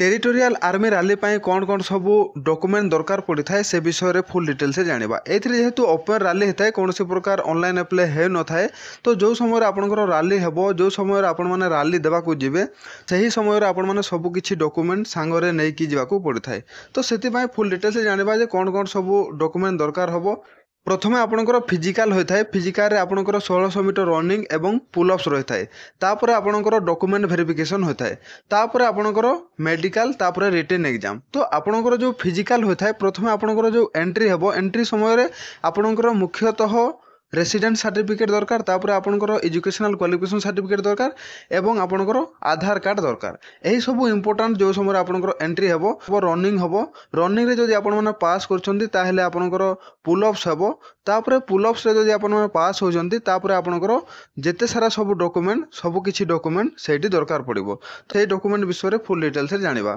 Territorial army rally कौन कौन सब डॉक्यूमेंट दरकार पड़ी था से विषय में फुल डिटेल्स से जाना एथिरे जेहेतु ओपन रैली होता है कौन प्रकार ऑनलाइन अप्लाई हो न था तो जो समय आपंकर रैली हम जो समय आपण मैंने रैली देवाक जीवे से समय आपण मैंने सबकि डॉक्यूमेंट सांगरे नहीं जावाक पड़ी था तो से फुल डिटेल्स से जाना कौन कौन सब डॉक्यूमेंट दरकार हम प्रथमे आपणकर फिजिकाल होता है फिजिकाल आपणकर 1600 मीटर रनिंग एवं पुलअप्स रही है तापर आपणकर डॉक्यूमेंट वेरिफिकेशन होता है तापर आपणकर मेडिकल तापर रिटन एग्जाम तो आपणकर जो फिजिकाल होता है प्रथमे आपणकर जो एंट्री हम एंट्री समय आपणकर मुख्यतः रेसिडेंट सर्टिफिकेट दरकार तापर आपणकर एजुकेशनल क्वालिफिकेशन सर्टिफिकेट दरकार एवं आपणकर आधार कार्ड दरकार यही सब इंपोर्टेंट जो समय आपणकर एंट्री हम रनिंग हम रनिंग रे जदि आपण माने पास करछंती ताहेले आपणकर पुलअप्स हम तापर पुलअप्स रे जदि आपण माने पास होजंती तापर आपणकर जेते सारा सब डॉक्यूमेंट सब किछि डॉक्यूमेंट सेठी दरकार पड़िबो तो ए डॉक्यूमेंट विषय रे फुल डिटेल्स रे जानिबा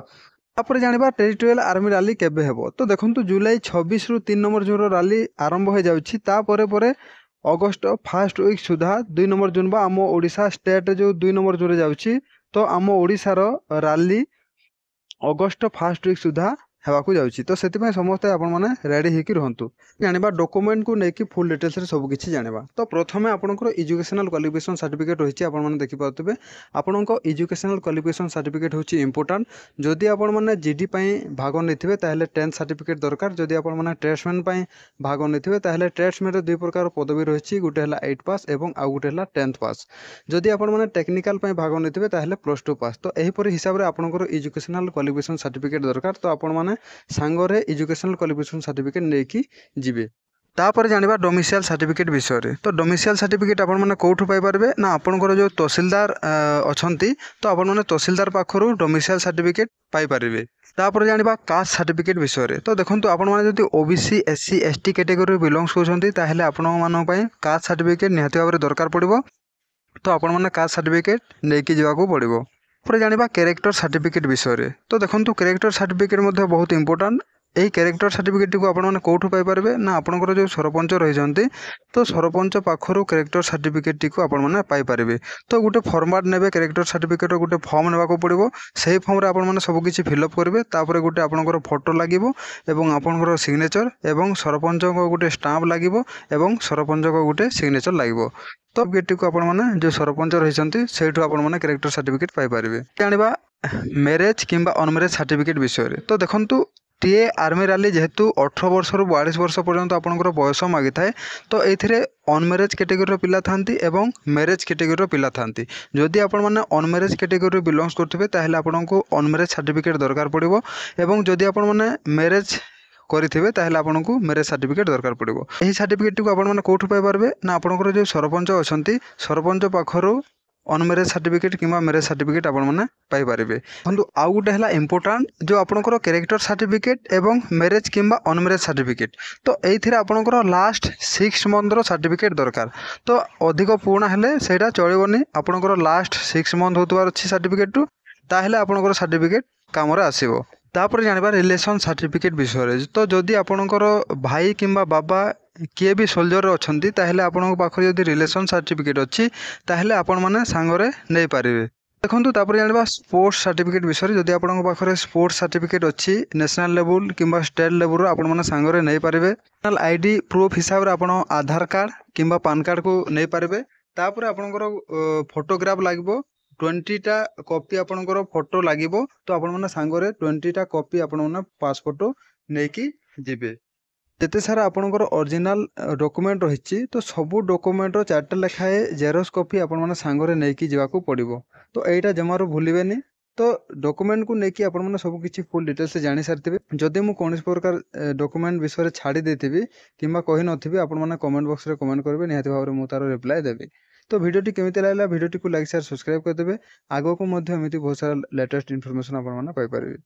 तापर जानिबा टेरिटोरियल आर्मी रैली केबे हेबो तो देखंतु जुलाई 26 रु 3 नंबर जून रैली आरंभ हो जाउछि तापर परे अगस्ट फर्स्ट वीक सुधा 2 नंबर जून बा आम ओडिशा स्टेट जो 2 नंबर जून जाउछि तो आम ओडिशार रैली अगस्ट फर्स्ट वीक सुधा हेबाकू जाउछि तो सेति समस्त आपण माने रेडी हेकि रहंतु जानिबा डॉक्यूमेंट को नेकी फुल डिटेल्स रे सब किछि जानिबा तो प्रथमे आपनकर एजुकेशनल क्वालिफिकेशन सर्टिफिकेट रहिछि आपण माने देखि पाउतबे आपनकर एजुकेशनल क्वालिफिकेशन सर्टिफिकेट होछि इंपोर्टेंट जदि आपण माने जीडी पई भाग नैथिबे ताहेले 10th सर्टिफिकेट दरकार जदि आपण माने ट्रेड्समैन पई भाग नैथिबे ताहेले ट्रेड्समैन रे दुई प्रकार पदवी रहिछि गुटे हला 8 पास एवं आ गुटे हला 10th पास जदि आपण माने टेक्निकल पई भाग नैथिबे ताहेले +2 पास तो एही परि हिसाब रे आपनकर एजुकेशनल क्वालिफिकेशन सर्टिफिकेट दरकार तो आपण माने सांगरे एजुकेशनल क्वालिफिकेशन सर्टिफिकेट नेकी जिबे तापर जानिबा डोमिसाइल सर्टिफिकेट विषय रे तो डोमिसाइल सर्टिफिकेट आपण माने कोठु पाई परबे ना आपनकर जो तहसीलदार अछंती तो आपण माने तहसीलदार पाखरु डोमिसाइल सर्टिफिकेट पाई परिबे तापर जानिबा कास्ट सर्टिफिकेट विषय रे तो देखंतु आपण माने जदि OBC SC ST category belongs करछंती ताहेले आपण मानन पई कास्ट सर्टिफिकेट निहाती भाबरे दरकार पड़िबो तो आपण माने कास्ट सर्टिफिकेट नेकी जिवाकू पड़िबो पर जानिबा कैरेक्टर सर्टिफिकेट विषय रे तो देखंतु कैरेक्टर सर्टिफिकेट मध्ये बहुत इंपोर्टेंट यही कैरेक्टर सर्टिफिकेट को आपण माने कोठु पाई परबे ना आपनकर जो सरपंच रहिजंती तो सरपंच पाखरु कैरेक्टर सर्टिफिकेट को आपण माने पाई परबे तो गुटे फॉर्मेट नेबे कैरेक्टर सर्टिफिकेट गुटे फॉर्म नेबा को पड़िबो सेही फॉर्म रे आपण माने सब किछि फिलअप करबे तापर गुटे आपनकर फोटो लागिबो एवं आपनकर सिग्नेचर एवं सरपंच को गुटे स्टाम्प लागिबो एवं सरपंच को गुटे सिग्नेचर लागिबो तो गेटी को आपण माने जो सरपंच रहिसंती सेठु आपण माने कैरेक्टर सर्टिफिकेट पाई परबे जानिबा मैरिज किंबा अनमैरिज सर्टिफिकेट विषय रे तो देखंतु टीए आर्मी रैली जेहेतु 18 वर्ष रु 42 वर्ष पर्यंत आपनकर बयस मागी थाए तो एथिरे अनमैरिज कैटेगरी पिला थांती एवं मैरिज कैटेगरी पिला थांती जदि आपण माने unmarried category belongs करथिबे ताहेले आपनको unmarried certificate दरकार पड़िबो एवं जदि आपण माने मैरिज करिथिबे ताहेले आपनको मैरिज सर्टिफिकेट दरकार पड़िबो एही सर्टिफिकेट को आपण माने कोठु पाई परबे ना आपनकर जो सरपंच अछंती सरपंच पाखरु अनमैरिज सर्टिफिकेट किंबा मैरिज सर्टिफिकेट आपण माने पाई परिबे किंतु आउ गुटे हला इंपोर्टेंट जो आपनकर कैरेक्टर सर्टिफिकेट एवं मैरिज किंबा अनमैरिज सर्टिफिकेट तो एथिरे आपनकर लास्ट 6 मंथ रो सर्टिफिकेट दरकार तो अधिक पूर्ण हेले सेटा चलिबोनी आपनकर लास्ट 6 मंथ होतवार अछि सर्टिफिकेट ताहेले आपनकर सर्टिफिकेट काम रे आसीबो तापर जानिबा रिलेशन सर्टिफिकेट विषय रे तो जदि आपनकर भाई किंबा बाबा किए भी सोल्जर अछंती ताहेले आपनक पाखरे जदि रिलेशन सर्टिफिकेट अछि ताहेले आपण माने सांगरे नै पारिबे देखंतु तापर जानिबा स्पोर्ट्स सर्टिफिकेट विषय जदि आपनक पाखरे स्पोर्ट्स सर्टिफिकेट अछि नेशनल लेवल किंबा स्टेट लेवल रो आपण माने सांगरे नै पारिबे नेशनल आईडी प्रूफ हिसाब रे आपण आधार कार्ड किंबा पैन कार्ड को नै पारिबे तापर आपनकर फोटोग्राफ लागबो 20 टा कॉपी आपनकर फोटो लागबो तो आपण माने सांगरे 20 टा कॉपी आपण माने पासपोर्ट नेकी जिबे जेते सारा आपनकर ओरिजिनल डॉक्यूमेंट रहिछि तो सबु डॉक्यूमेंट रो 4टा लेखाए जेरोक्स कॉपी आपण माने सांगरे नेकी जिवाकू पड़िबो तो एटा जमारो भूलिबेनी तो डॉक्यूमेंट को नेकी आपण माने सब किछि फुल डिटेल्स से जानि सारथिबे जदि मु कोनस प्रकार डॉक्यूमेंट विषय रे छाडी देथिबी किंबा कहि नथिबी आपण माने कमेंट बॉक्स रे कमेंट करबे निहाती भाबरे मु तारो रिप्लाई देबी तो वीडियो केमिति लागला वीडियो को लाइक शेयर सब्सक्राइब कर देबे आगो को मध्य एमिति बहुत सारा लेटेस्ट इन्फॉर्मेशन आपण माने पाई परबे।